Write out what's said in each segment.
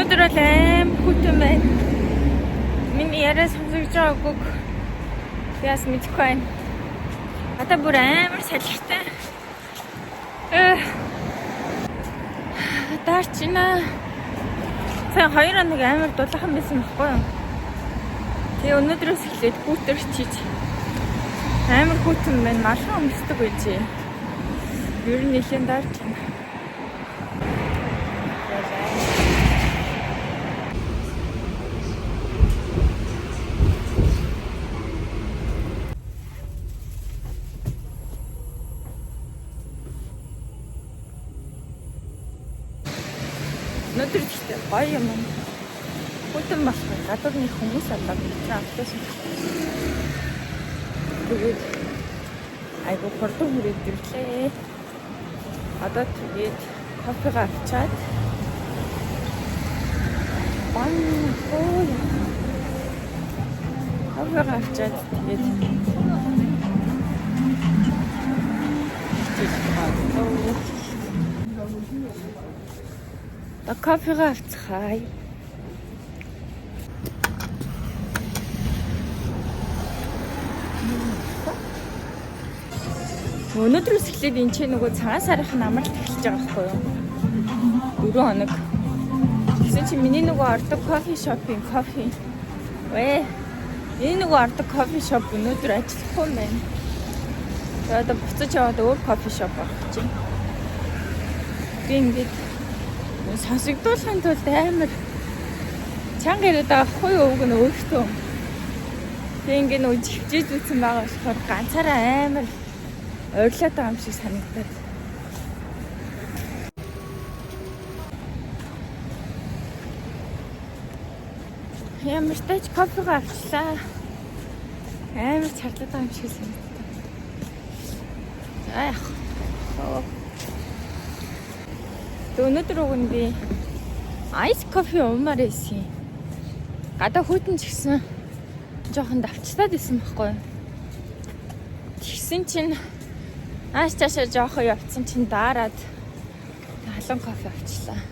Өнөөдөр бол аим хүйтэн байна. Миний яриа сонсогдож байгаагүй. Яас мэдэхгүй байна. Одоо бүр амар салхитай. Дарчина. Сайн 2 хоног амар дулаахан байсан байхгүй юу? Тэгээ өнөөдрөөс эхлээд хүүтэр чиж амар хүйтэн байна. Малхан өмсдөг байжээ. Ер нь нэлээд дарчина. Өнөөдөр ихтэй гоё юм. Хүйтэн болох гадаадны хүмүүс алга гэж авчихсан. Тэгээд айгуу хурдан хүрээд ирлээ. Одоо тэгээд кофега авчаад кофега авчаад тэгээд кофега авцгаая. Өнөөдрөөс эхлээд энэ чинь нөгөө цагаан сарынхын амралт эхэлж байгаа байхгүй юу? 4 хоног. Тэгсэн чинь миний нөгөө ордог кофе шопын кофе. Энэ нөгөө ордог кофе шоп өнөөдөр ажиллахгүй юм байна. Тэгээд одоо буцаж яваад өөр кофе шоп авах гэж байна. Би ингээд сонсогдуулахын тулд амар чанга ирээд авахгүй юу уг нь өөртөө. Тэг ингээд нөгөө живжиж үзсэн байгаа болохоор ганцаараа амар ойрлоод байгаа юм шиг санагдаад. Ямар ч тач кофега авчлаа. Амар чарлаад байгаа юм шиг санагдав. Аях. Өнөөдөр уг нь би айс кофе уумаар байсан. Гадаа хүйтэн ч гэсэн жоохон давчтаад исэн байхгүй юу? Тэгсэн чинь ааш чашаа жоохон явцсан чинь дараад халуун кофе авчлаа.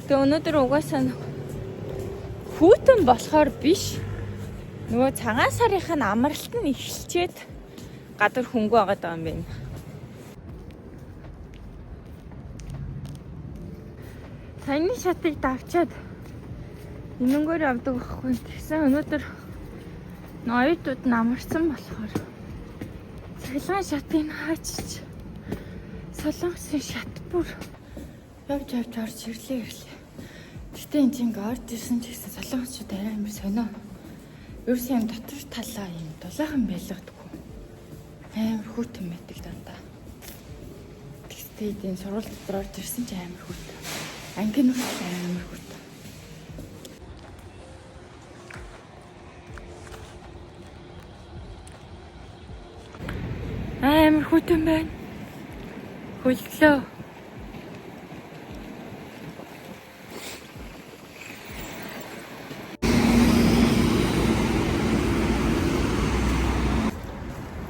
Тэгээ өнөөдөр угаасаа хүйтэн болохоор биш. Нөгөө цагаан сарынхын амралт нь эхэлчээд гадар хөнгөө байгаа даа юм байна. Саяны шатыг давчаад энэнгөр авдаг байхгүй. Тэгсэн өнөөдөр ноёдууд намарсан болохоор цахилгаан шатыг хаачиж солонгосын шат бүр явж орж ирлээ. Гэтэ энэ чинь орж ирсэн ч гэсэн солонгосчууд арай амар сонио. Ерөөсөө юм дотор талаа юм дулаахан байлгадаггүй. Амар хүйтэн байдаг дандаа. Тэгтээ энэ сургууль дотор орж ирсэн ч амар хүйтэн. Ангийн нүх амар хүйтэн. Амар хүйтэн байна. Хөллөө.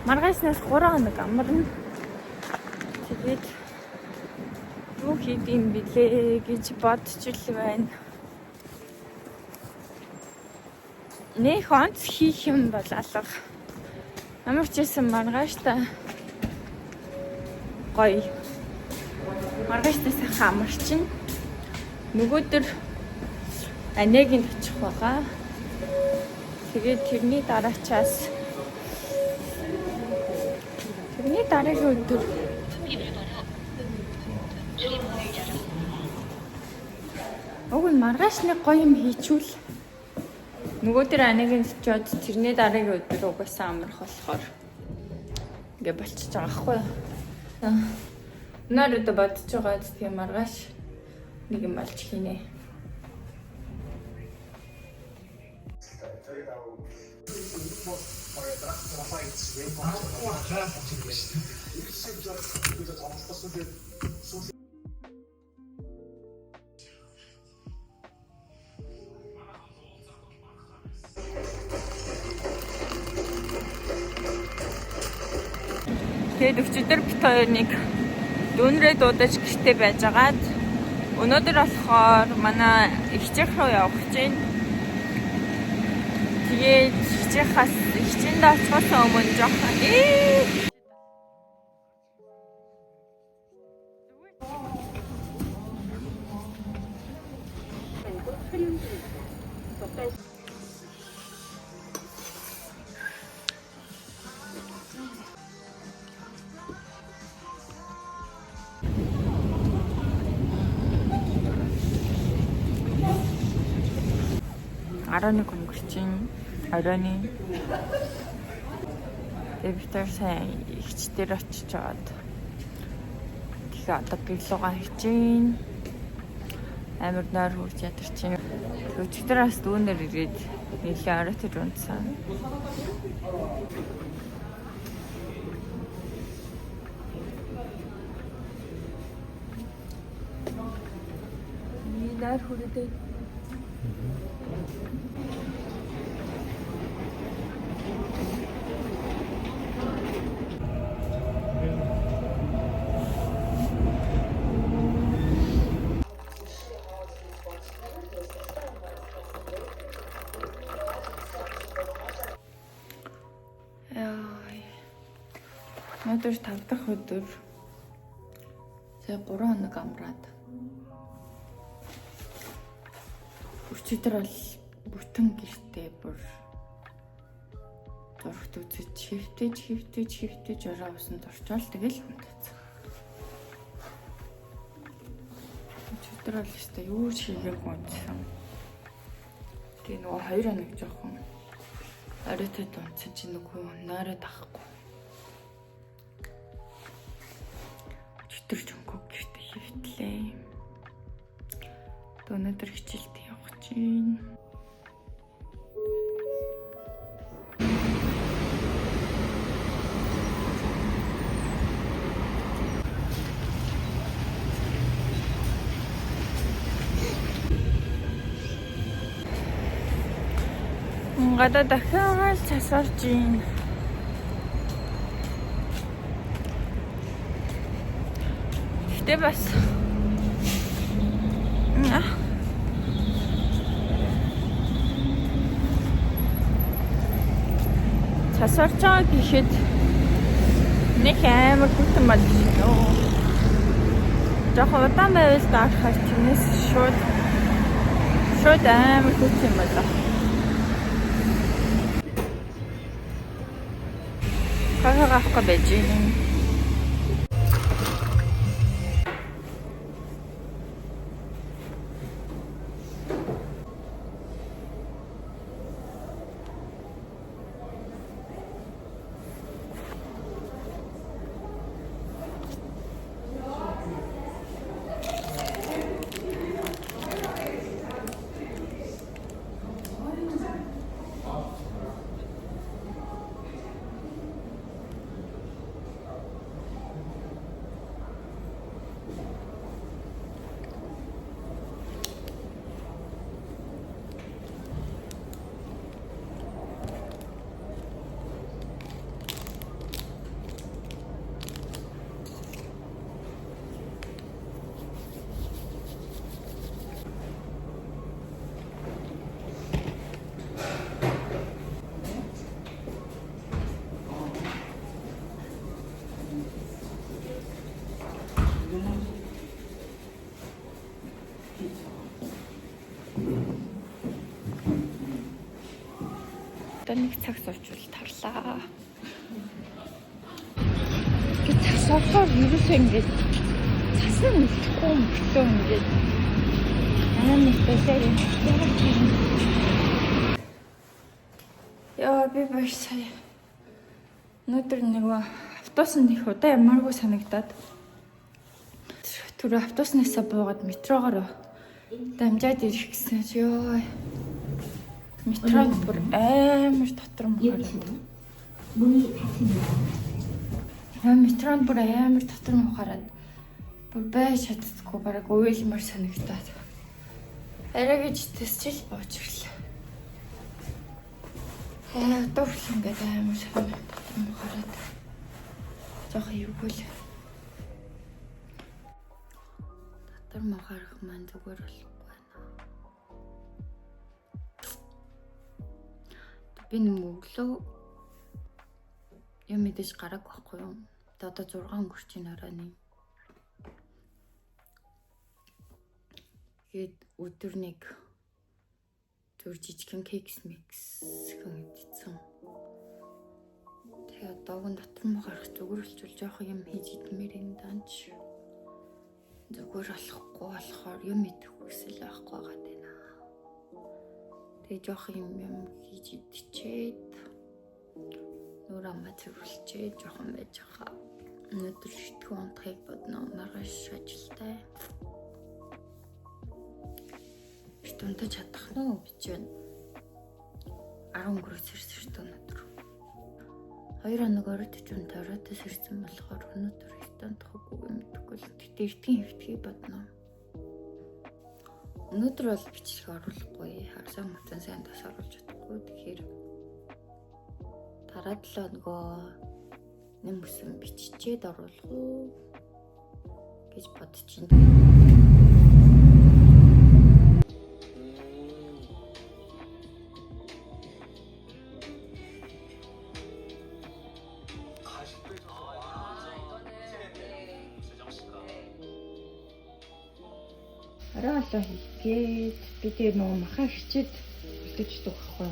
Маргаашнаас 3 хоног амарна. Тэгээд юу хийдэм бэлээ гэж бодож ил байна. Нэх онц хийх юм бол алга. Ямар ч юм маргааштай гоё. Маргааштай сайхан амарчин. Нөгөөдөр анегийн очих байгаа. Тэгээд тэрний дараачаас дараагийн өдөр огт маргааш нэг гоё юм хийчүүл нөгөөдөр анегийн очиод тэрний дараагийн өдөр угаасаа амрах болохоор ингээ болчихж байгаа хгүй. Өнөөдөр бодож байгаа тийм маргааш нэг юм болж хийнэ. Тэгээд өчигдөр бит хоёр нэг дүүнрээ дуудаж гэртээ байжгаад Өнөөдөр болохоор манай ихчих рүү явах гэж байна. Тэгээд ихчиндээ очихоос өмнө жоохон Араны өнгөрчин оройны дэвтэр сайн ихчдэр очиж аваад тэгэхээр одоо гэрлугаа хичээн амар нойр хурж ядарчин өчигдраас дүүнээр ирээд нэлээ орой тэр унтсан. Нойр хүрээд өнөөдөр 5 дахь өдөр. За 3 хоног амраад. Өчигдөр бол бүтэн гэртээ бүр зургт үзэж хөвтөж ороо усанд орчвол тэгэл унтацсан. Өчигдөр бол өстой юу шигээг унтсан. Тэгээ нөгөө 2 хоног жоохон оройтой унтсан чи нөгөө нойроо тахгүй. Өчигдөр жонког гэртээ хөвтлээ. Өнөөдөр хичээлд явах чинь. Гадаа дахиад цасарч ийн. Гэтэ бас цасарч байгаа гэхэд нэг амар хүйтэн болж байна. Жохоо удаан байвал даахаар чинээс шууд амар хүйтэн байна. Авахгүй байж юм. Нэг цаг суучихвал тарлаа. Гэт цаг суухаар ерөөсөө ингэж цасан үлдэхгүй мөлтөө ингэж амар бэлээ юм. Яа би баш сая. Өнөөдөр нэг автобусанд их удаа ямааргүй санагдаад түр автобуснасаа буугаад метрогоор дамжаад ирэх гэсэн чи ёо. Метрод бүр амар дотор мөхөрөд. Бүний тасна. Метрод бүр амар дотор мөхөрөд. Бүр байж чаддаггүй бараг уйлмар санагдаад. Арай гэж тэсчил боочрлаа. Дөрвөл ингээд амар дотор мөхөрөд. Жохоо юу гэл. дотор махарах маань зүгээр болохгүй байна. Би өглөө юм мэдээж гараг байхгүй юу? Одоо 6 өнгөрч ийн оройны. Тэгээд өдөр нэг зүр жижигхэн кекс микс хэн идсэн. Тэгээ одоогийн дотор муу гарах зүгээр болчихвол жоох юм хийж идмээр энэ данч. Зүгээр болохгүй болохоор юм идэх хүсэл байхгүй байгаа даа. Тэгээ жоох юм хийж идчихэд нүүр амаа цэвэрлчээ жоохон байж байгаа. Өнөөдөр шитгүү унтахыг бодно. Маргааш ажилтай. Унтаж чадах нь уу гэж байна. 10 өнгөрөөс ирсэн өнөөдөр. 2 хоног оройд оройдос ирсэн болохоор өнөөдөр унтахгүй юм тэгвэл тэгтээ эртгийн хэвтгий бодно. Өнөөдөр бол бичлэг оруулахгүй. Харсан мөтэн сайн тас оруулж чадахгүй. Тэгэхээр дараа 7 нөгөө нэм өсөн биччихэд оруулах уу гэж бодож байна. Араа олоо хийгээд би тэр нөгөө махаа хичээд үлдэж дуухгүй.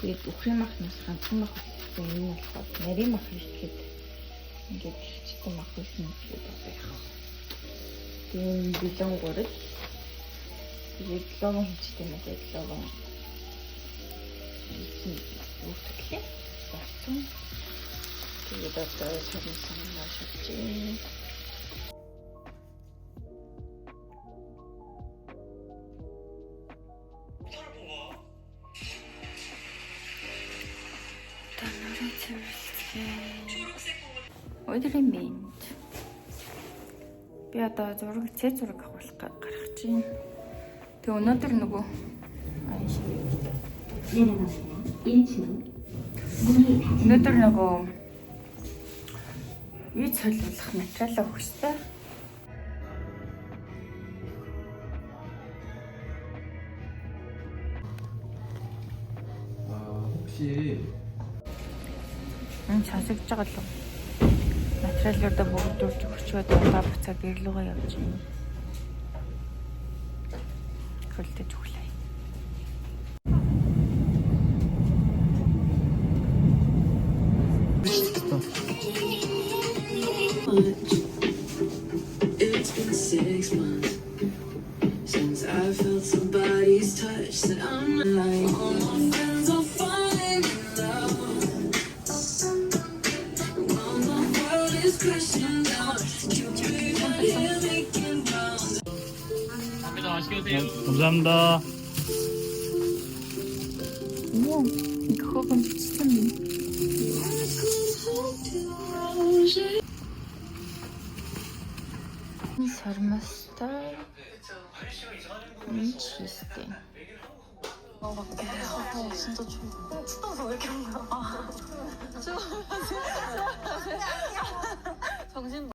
Тэгээд үхрийн махнаас ганцхан мах үлдсэн юм болохоо нарийн мах хийгээд ингээд хичээсэн мах үлдсэн гэдэг байна. Тэгээд билон гурал. Тэгээд логон хийчихсэн юм тэгээд логон. Үүртлээ. Басан. Тэгээд одоо шавсан машин. Өдрийн мэнд. Би одоо зураг авах гарах чинь. Тэг өнөөдөр нөгөө өнөөдөр нөгөө виз солиулах материал авах хэрэгтэй. 혹시 сонсогдож байгаа л материалуудаа бүгд дурж өгчөөд удаа буцаад гэрлүүгээ явж байна. Хөлдөж өглөө. It's been 6 months since I felt somebody's touch that I'm like all my friends are falling in love. While my world is crashing down, you be my hair making rounds. 감사합니다. Оо, 이거 진짜 sarmasтай чистый. 진짜 추워. 춥다고 왜 이렇게 한 거야? 추워. 정신